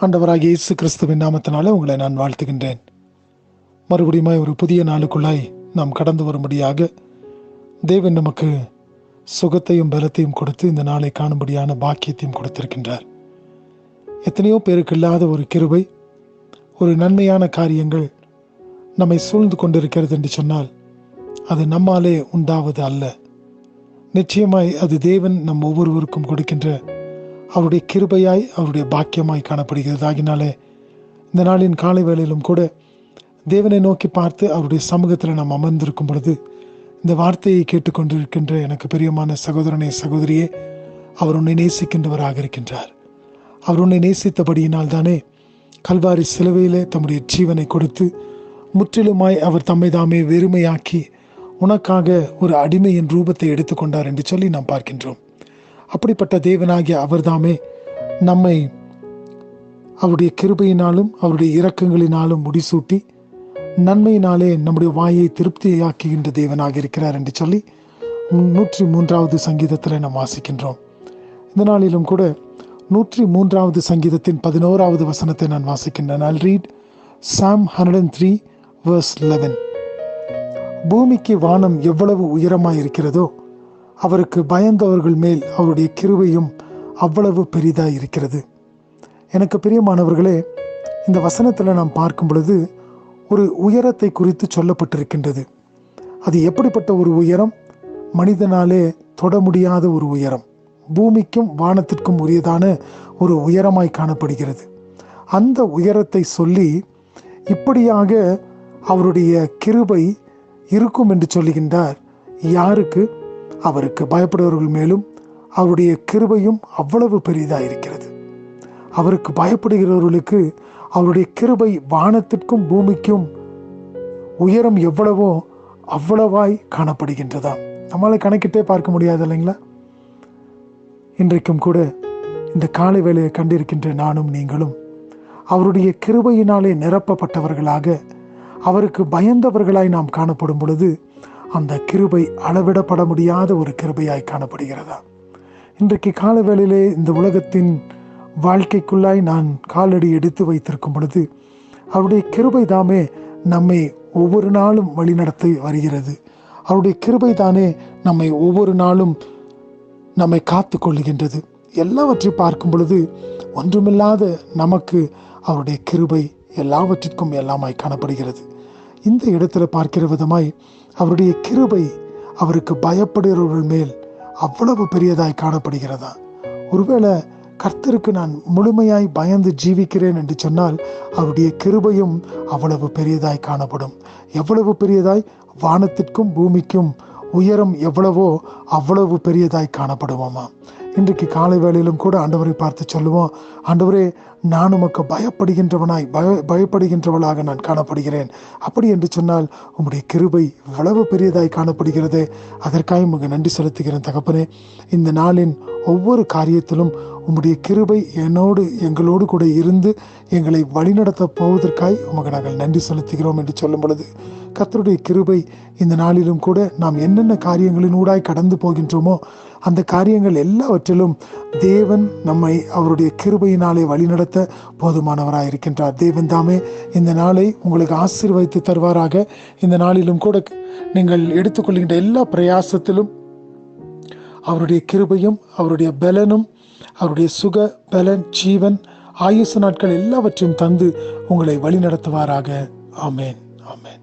ஆண்டவராகிய இயேசு கிறிஸ்துவின் நாமத்தினால உங்களை நான் வாழ்த்துகின்றேன். மறுபடியும் ஒரு புதிய நாளுக்குள்ளாய் நாம் கடந்து வரும்படியாக தேவன் நமக்கு சுகத்தையும் பலத்தையும் கொடுத்து இந்த நாளை காணும்படியான பாக்கியத்தையும் கொடுத்திருக்கின்றார். எத்தனையோ பேருக்கு இல்லாத ஒரு கிருபை, ஒரு நன்மையான காரியங்கள் நம்மை சூழ்ந்து கொண்டிருக்கிறது என்று சொன்னால் அது நம்மாலே உண்டாவது அல்ல. நிச்சயமாய் அது தேவன் நம் ஒவ்வொருவருக்கும் கொடுக்கின்ற அவருடைய கிருபையாய், அவருடைய பாக்கியமாய் காணப்படுகிறது. ஆகினாலே இந்த நாளின் காலை வேளையிலும் கூட தேவனை நோக்கி பார்த்து அவருடைய சமூகத்தில் நாம் அமர்ந்திருக்கும் பொழுது இந்த வார்த்தையை கேட்டுக்கொண்டிருக்கின்ற எனக்கு பிரியமான சகோதரனே, சகோதரியே, அவர் உன்னை நேசிக்கின்றவராக இருக்கின்றார். அவர் உன்னை நேசித்தபடியினால் தானே கல்வாரி சிலுவையிலே தம்முடைய ஜீவனை கொடுத்து முற்றிலுமாய் அவர் தம்மை தாமே வெறுமையாக்கி உனக்காக ஒரு அடிமையின் ரூபத்தை எடுத்துக்கொண்டார் என்று சொல்லி நாம் பார்க்கின்றோம். அப்படிப்பட்ட தேவனாகிய அவர்தாமே நம்மை அவருடைய கிருபையினாலும் அவருடைய இரக்கங்களினாலும் முடிசூட்டி நன்மையினாலே நம்முடைய வாயை திருப்தியாக்குகின்ற தேவனாக இருக்கிறார் என்று சொல்லி 103வது சங்கீதத்தில் நாம் வாசிக்கின்றோம். இந்த நாளிலும் கூட 103வது சங்கீதத்தின் 11வது வசனத்தை நான் வாசிக்கின்றேன். I'll read Psalm 103 verse 11. பூமிக்கு வானம் எவ்வளவு உயரமாய் இருக்கிறதோ அவருக்கு பயந்தவர்கள் மேல் அவருடைய கிருபையும் அவ்வளவு பெரிதாய் இருக்கிறது. எனக்கு பிரியமானவர்களே, இந்த வசனத்தில் நாம் பார்க்கும் பொழுது ஒரு உயரத்தை குறித்து சொல்லப்பட்டிருக்கின்றது. அது எப்படிப்பட்ட ஒரு உயரம்? மனிதனாலே தொட முடியாத ஒரு உயரம், பூமிக்கும் வானத்திற்கும் உரியதான ஒரு உயரமாய் காணப்படுகிறது. அந்த உயரத்தை சொல்லி இப்படியாக அவருடைய கிருபை இருக்கும் என்று சொல்லுகின்றார். யாருக்கு? அவருக்கு பயப்படுபவர்கள் மேலும் அவருடைய கிருபையும் அவ்வளவு பெரிதாக இருக்கிறது. அவருக்கு பயப்படுகிறவர்களுக்கு அவருடைய கிருபை வானத்திற்கும் பூமிக்கும் உயரம் எவ்வளவோ அவ்வளவாய் காணப்படுகின்றதா. நம்மளால கணக்கிட்டே பார்க்க முடியாது இல்லைங்களா? இன்றைக்கும் கூட இந்த காலை வேளையை கண்டிருக்கின்ற நானும் நீங்களும் அவருடைய கிருபையினாலே நிரப்பப்பட்டவர்களாக, அவருக்கு பயந்தவர்களாய் நாம் காணப்படும் பொழுது அந்த கிருபை அளவிடப்பட முடியாத ஒரு கிருபையாய் காணப்படுகிறதா? இன்றைக்கு கால வேளையிலே இந்த உலகத்தின் வாழ்க்கைக்குள்ளாய் நான் காலடி எடுத்து வைத்திருக்கும் பொழுது அவருடைய கிருபை தாமே நம்மை ஒவ்வொரு நாளும் வழிநடத்தி வருகிறது. அவருடைய கிருபை தானே நம்மை ஒவ்வொரு நாளும் நம்மை காத்து கொள்ளுகின்றது. எல்லாவற்றையும் பார்க்கும் பொழுது ஒன்றுமில்லாத நமக்கு அவருடைய கிருபை எல்லாவற்றிற்கும் எல்லாமாய் காணப்படுகிறது. இந்த இடத்துல பார்க்கிற விதமாய் அவருடைய கிருபை அவருக்கு பயப்படுகிறவர்கள் மேல் அவ்வளவு பெரியதாய் காணப்படுகிறதா? ஒருவேளை கர்த்தருக்கு நான் முழுமையாய் பயந்து ஜீவிக்கிறேன் என்று சொன்னால் அவருடைய கிருபையும் அவ்வளவு பெரியதாய் காணப்படும். எவ்வளவு பெரியதாய்? வானத்திற்கும் பூமிக்கும் உயரம் எவ்வளவோ அவ்வளவு பெரியதாய் காணப்படுவோமா? இன்றைக்கு காலை வேளையிலும் கூட ஆண்டவரை பார்த்து சொல்லுவோம், ஆண்டவரே, நான் உமக்கு பயப்படுகின்றவளாக நான் காணப்படுகிறேன். அப்படி என்று சொன்னால் உம்முடைய கிருபை இவ்வளவு பெரியதாய் காணப்படுகிறது. அதற்காக உமக்கு நன்றி செலுத்துகிறேன் தகப்பனே. இந்த நாளின் ஒவ்வொரு காரியத்திலும் உம்முடைய கிருபை எங்களோடு கூட இருந்து எங்களை வழிநடத்த போவதற்காய் உமக்கு நாங்கள் நன்றி செலுத்துகிறோம் என்று சொல்லும் பொழுது கர்த்தருடைய கிருபை இந்த நாளிலும் கூட நாம் என்னென்ன காரியங்களினூடாய் கடந்து போகின்றோமோ அந்த காரியங்கள் எல்லாவற்றிலும் தேவன் நம்மை அவருடைய கிருபையினாலே வழிநடத்த போதுமானவராய் இருக்கின்றார். தேவன் தாமே இந்த நாளை உங்களுக்கு ஆசீர்வதித்து தருவாராக. இந்த நாளிலும் கூட நீங்கள் எடுத்துக்கொள்கின்ற எல்லா பிரயாசத்திலும் அவருடைய கிருபையும் அவருடைய பலனும் அவருடைய சுக பலன் ஜீவன் ஆயுசு நாட்கள் எல்லாவற்றையும் தந்து உங்களை வழி நடத்துவாராக. ஆமேன், ஆமேன்.